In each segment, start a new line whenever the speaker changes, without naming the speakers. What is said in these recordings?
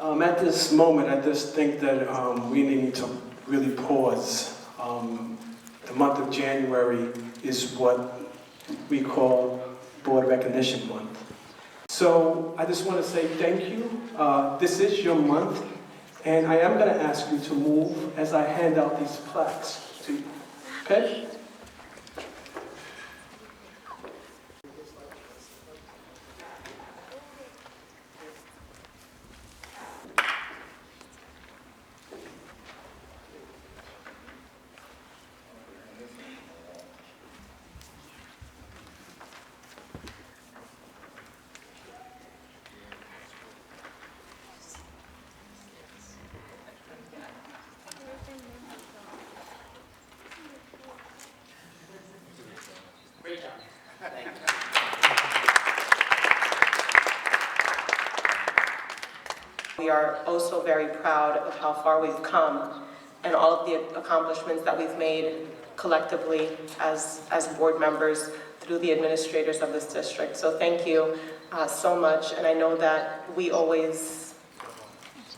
At this moment, I just think that we need to really pause. The month of January is what we call Board Recognition Month. So I just want to say thank you. This is your month, and I am going to ask you to move as I hand out these plaques to you. Okay?
Great job. Thank you.
We are also very proud of how far we've come and all of the accomplishments that we've made collectively as board members through the administrators of this district. So thank you so much, and I know that we always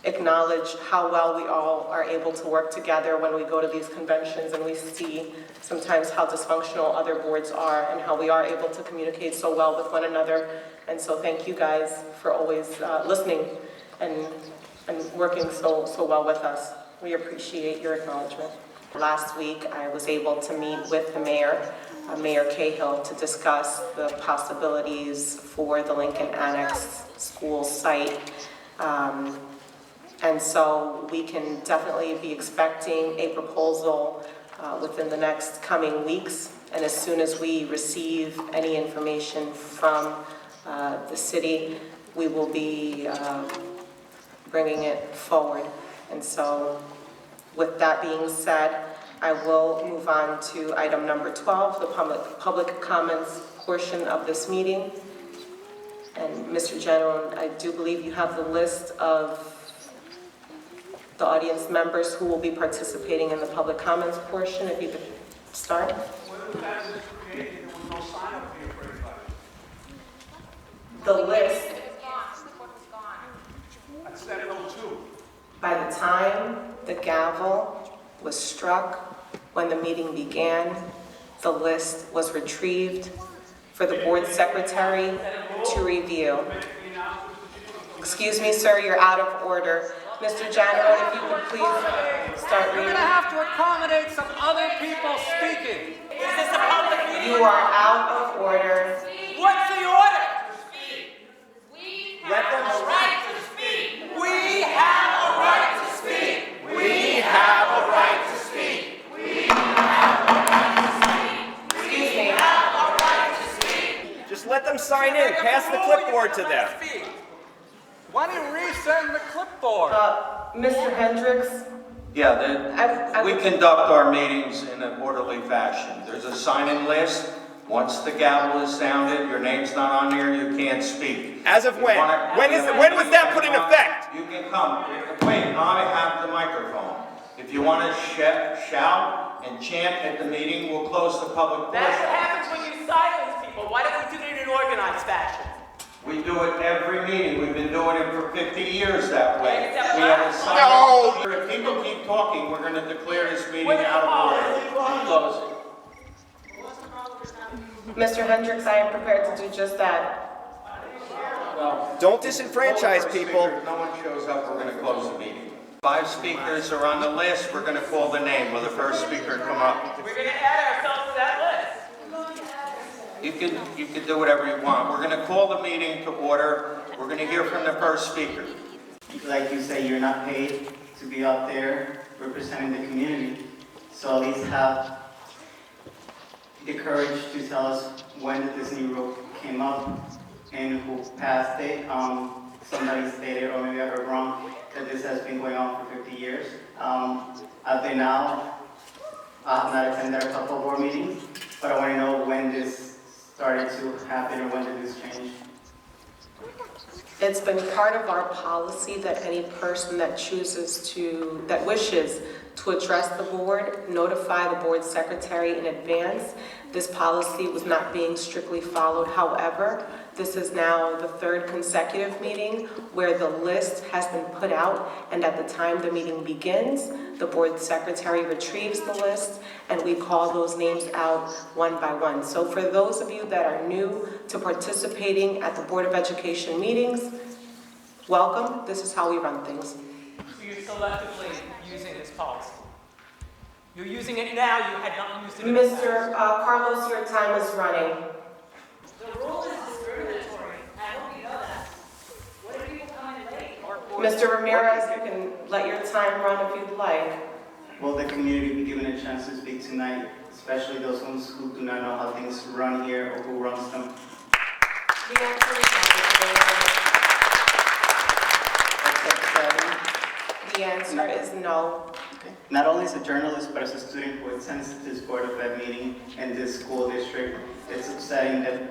acknowledge how well we all are able to work together when we go to these conventions, and we see sometimes how dysfunctional other boards are and how we are able to communicate so well with one another. And so thank you guys for always listening and working so well with us. We appreciate your acknowledgement. Last week I was able to meet with the mayor, Mayor Cahill, to discuss the possibilities for the Lincoln Annex school site. And so we can definitely be expecting a proposal within the next coming weeks. And as soon as we receive any information from the city, we will be bringing it forward. And so with that being said, I will move on to item number 12, the public comments portion of this meeting. And Mr. General, I do believe you have the list of the audience members who will be participating in the public comments portion. If you could start. The list. By the time the gavel was struck, when the meeting began, the list was retrieved for the board secretary to review. Excuse me, sir, you're out of order. Mr. General, if you could please start reading.
You're going to have to accommodate some other people speaking. Is this a public meeting?
You are out of order.
What's the order?
We have a right to speak.
We have a right to speak. We have a right to speak.
We have a right to speak.
Excuse me.
We have a right to speak.
Just let them sign in. Pass the clipboard to them.
Why don't you resend the clipboard?
Mr. Hendricks,
Yeah, we conduct our meetings in an orderly fashion. There's a sign-in list. Once the gavel is sounded, your name's not on there, you can't speak.
As of when? When was that put in effect?
You can come. Wait, I have the microphone. If you want to shout and chant at the meeting, we'll close the public portion.
That's what happens when you silence people. Why don't we do it in an organized fashion?
We do it every meeting. We've been doing it for 50 years that way.
Except
We have a
No.
sign. If people keep talking, we're going to declare this meeting out of order. Close it.
Mr. Hendricks, I am prepared to do just that.
Well,
Don't disenfranchise people.
If no one shows up, we're going to close the meeting. 5 speakers are on the list. We're going to call the name. Will the first speaker come up?
We're going to add ourselves to that list.
You can do whatever you want. We're going to call the meeting to order. We're going to hear from the first speaker.
Like you say, you're not paid to be out there representing the community. So at least have the courage to tell us when the Disney rule came up and who passed it. Somebody stated, or maybe I heard wrong, that this has been going on for 50 years. I've been out. I have not attended a couple of board meetings, but I want to know when this started to happen or when did this change?
It's been part of our policy that any person that wishes to address the board, notify the board secretary in advance. This policy was not being strictly followed. However, This is now the third consecutive meeting where the list has been put out, and at the time the meeting begins, the board secretary retrieves the list, and we call those names out one by one. So for those of you that are new to participating at the Board of Education meetings, welcome. This is how we run things.
So you're selectively using this policy. You're using it now, you had not used it in the past.
Mr. Carlos, your time is running.
The rule is discriminatory. I hope you know that. What if people come in late?
Mr. Ramirez, you can let your time run if you'd like.
Will the community be given a chance to speak tonight, especially those ones who do not know how things run here or who runs them?
The answer is no. The answer is no.
Not only as a journalist, but as a student who attends this Board of Ed meeting in this school district, it's upsetting that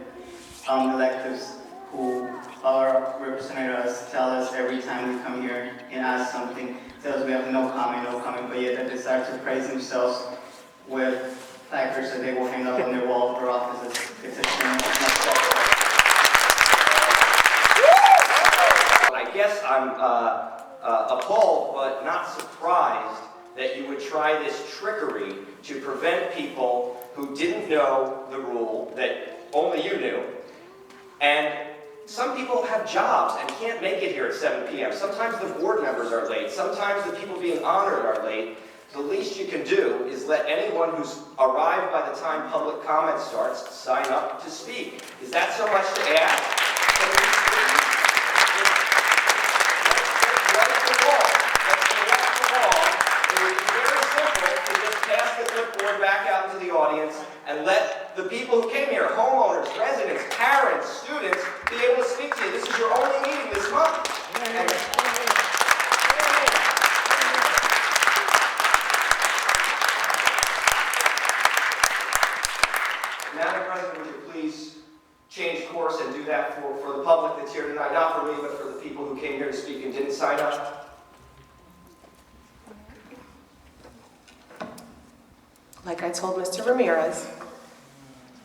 electives who are representing us tell us every time we come here and ask something, tell us we have no comment, but yet they decide to praise themselves with placards that they will hang up on their wall of their offices. It's a shame.
I guess I'm appalled but not surprised that you would try this trickery to prevent people who didn't know the rule that only you knew. And some people have jobs and can't make it here at 7 p.m. Sometimes the board members are late. Sometimes the people being honored are late. The least you can do is let anyone who's arrived by the time public comment starts sign up to speak. Is that so much to ask? Back out into the audience and let the people who came here, homeowners, residents, parents, students, be able to speak to you. This is your only meeting this month. Madam President, would you please change course and do that for the public that's here tonight, not for me, but for the people who came here to speak and didn't sign up?
Like I told Mr. Ramirez,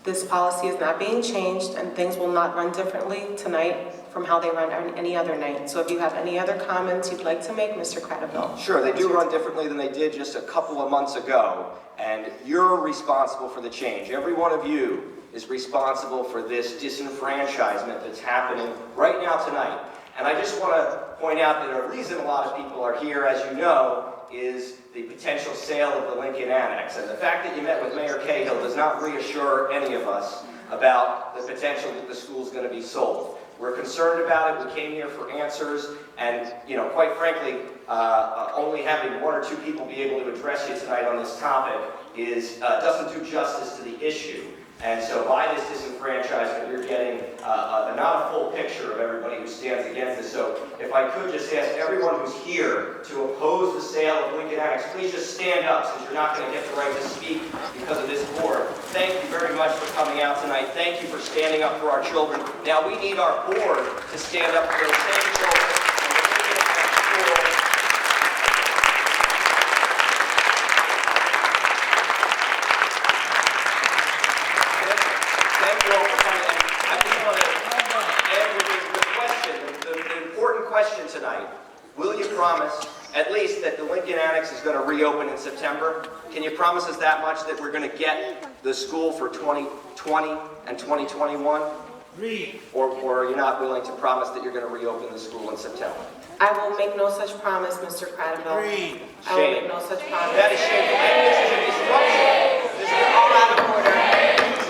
this policy is not being changed and things will not run differently tonight from how they run any other night. So if you have any other comments you'd like to make, Mr. Cradaville.
Sure, they do run differently than they did just a couple of months ago, and you're responsible for the change. Every one of you is responsible for this disenfranchisement that's happening right now tonight. And I just want to point out that a reason a lot of people are here, as you know, is the potential sale of the Lincoln Annex. And the fact that you met with Mayor Cahill does not reassure any of us about the potential that the school's going to be sold. We're concerned about it. We came here for answers. And, quite frankly, only having one or two people be able to address you tonight on this topic doesn't do justice to the issue. And so by this disenfranchisement, you're getting not a full picture of everybody who stands against this. So if I could just ask everyone who's here to oppose the sale of Lincoln Annex, please just stand up since you're not going to get the right to speak because of this board. Thank you very much for coming out tonight. Thank you for standing up for our children. Now we need our board to stand up for those same children. Tonight, will you promise at least that the Lincoln Annex is going to reopen in September? Can you promise us that much, that we're going to get the school for 2020 and 2021? Or are you not willing to promise that you're going to reopen the school in September?
I will make no such promise, Mr. Cradaville. I will make no such promise.
That is shameful. This is a disruption. This is
all out of order.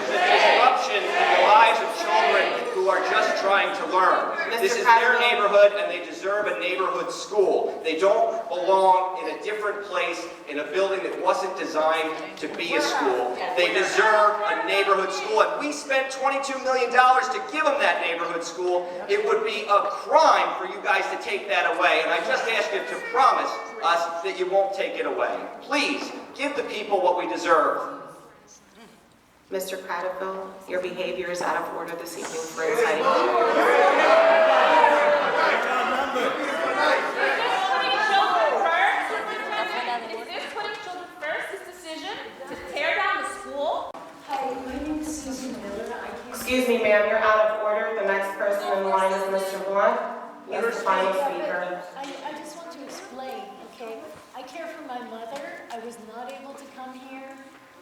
This is a disruption in the lives of children who are just trying to learn. This is their neighborhood, and they deserve a neighborhood school. They don't belong in a different place, in a building that wasn't designed to be a school. They deserve a neighborhood school, and we spent $22 million to give them that neighborhood school. It would be a crime for you guys to take that away, and I just ask you to promise us that you won't take it away. Please, give the people what we deserve.
Mr. Cradaville, your behavior is out of order this evening for inciting.
Is this putting children first, this decision to tear down the school?
Excuse me, ma'am, you're out of order. The next final
Yeah,
speaker.
but I just want to explain, okay? I care for my mother. I was not able to come here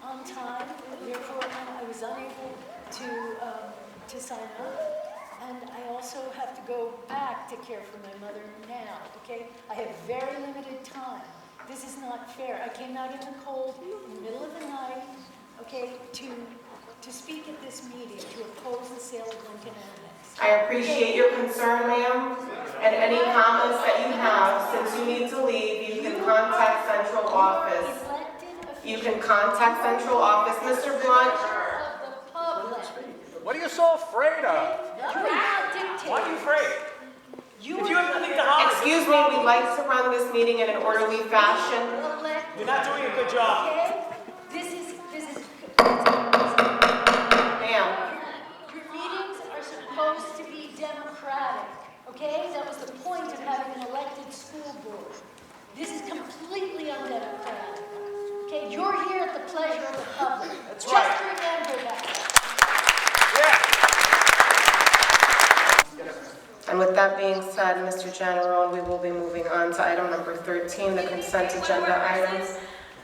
on time, therefore I was unable to sign up. And I also have to go back to care for my mother now, okay? I have very limited time. This is not fair. I came out in the cold, in the middle of the night, okay, to speak at this meeting, to oppose the sale of Lincoln Annex.
I appreciate your concern, ma'am, and any comments that you have. Since you need to leave, you can contact central office. You can contact central office. Mr. Blunt,
Of the public.
What are you so afraid of?
You are not dictating.
Why are you afraid?
If you have nothing to hide,
excuse me, we'd like to run this meeting in an orderly fashion.
you're not doing a good job.
Okay? This is,
Ma'am,
your meetings are supposed to be democratic, okay? That was the point of having an elected school board. This is completely undemocratic, okay? You're here at the pleasure of the public.
That's right.
Just remember that.
and with that being said, Mr. General, we will be moving on to item number 13, the consent agenda items.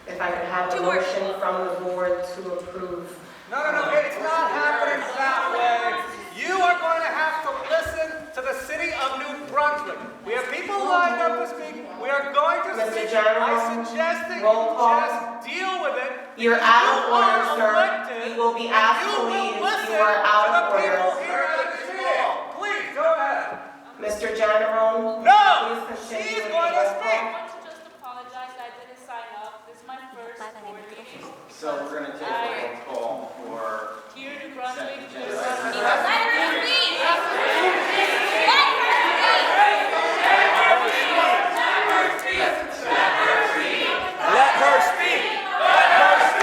If I could have a motion from the board to approve.
No, it's not happening that way. You are going to have to listen to the city of New Brunswick. We have people lined up to speak. We are going to
Mr.
speak.
General,
I suggest that
roll call.
you just deal with it.
You're
because
out of
you
order,
are
sir.
elected.
You will be asked
You
to
will
leave.
listen
You are out
to
of
the people
order.
here at the table. Please, go ahead.
Mr. General,
No!
please continue
She's
with
going
the
to
roll
speak.
call.
I want to just apologize, I didn't sign up. This is my first board meeting.
So we're going to take a roll call for
Here in New Brunswick,
consent
to
agenda.
Let her speak.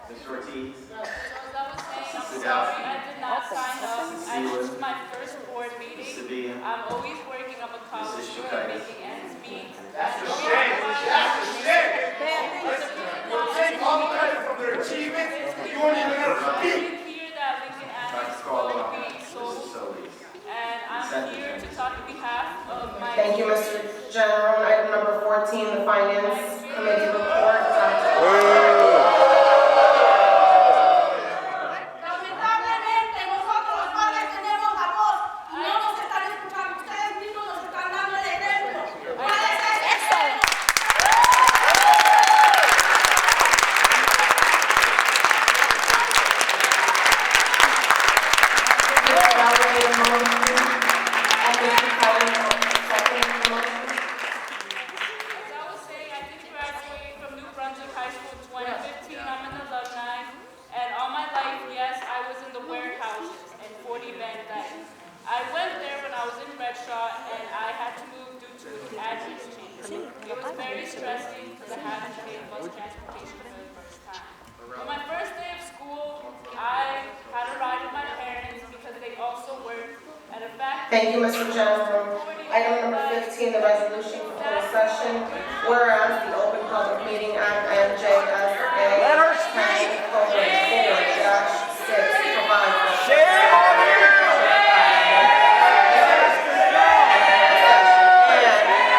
Mr. Ortiz,
So as I was saying, I'm
Sit
sorry,
down.
I did not sign up. This is my first board meeting.
Sevilla,
I'm always working. I'm a college
Mrs.
student,
Shukaitis.
making ends meet.
That's a shame. That's a shame. You'll take all the credit from their achievements. You won't even have to
I
speak.
did hear that Lincoln Annex
Dr. Caldwell,
will be
Mrs.
sold,
Solis.
and I'm here to talk on behalf of my.
Thank you, Mr. General. Item number 14, the Finance Committee report.
Lamentablemente nosotros los padres tenemos la voz y no nos están escuchando. Ustedes mismos nos están dando el ejemplo. ¿Cuál es ese ejemplo?
As I was saying, I did graduate from New Brunswick High School in 2015. I'm an alumni, and all my life, yes, I was in the warehouses and 40 Van Dyke. I went there when I was in Redshaw, and I had to move due to an address change. It was very stressing because I had to take bus transportation for the first time. On my first day of school, I had a ride with my parents because they also work at a factory.
Thank you, Mr. General. Item number 15, the resolution for closed session. Whereas the Open Public Meeting Act, NJSA 10:4-6 provides for
Shame on you!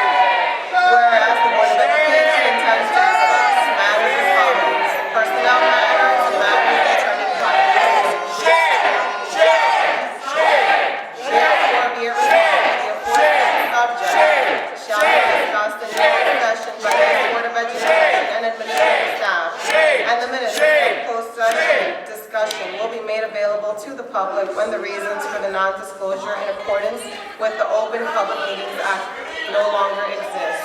whereas the Board of Education intends to discuss matters as follows: personnel matters and matters attorney-client. Therefore, be it resolved, the aforementioned subject shall be discussed in open session by the Board of Education and administrative staff, and the minutes of the closed session discussion will be made available to the public when the reasons for the non-disclosure in accordance with the Open Public Meetings Act no longer exist.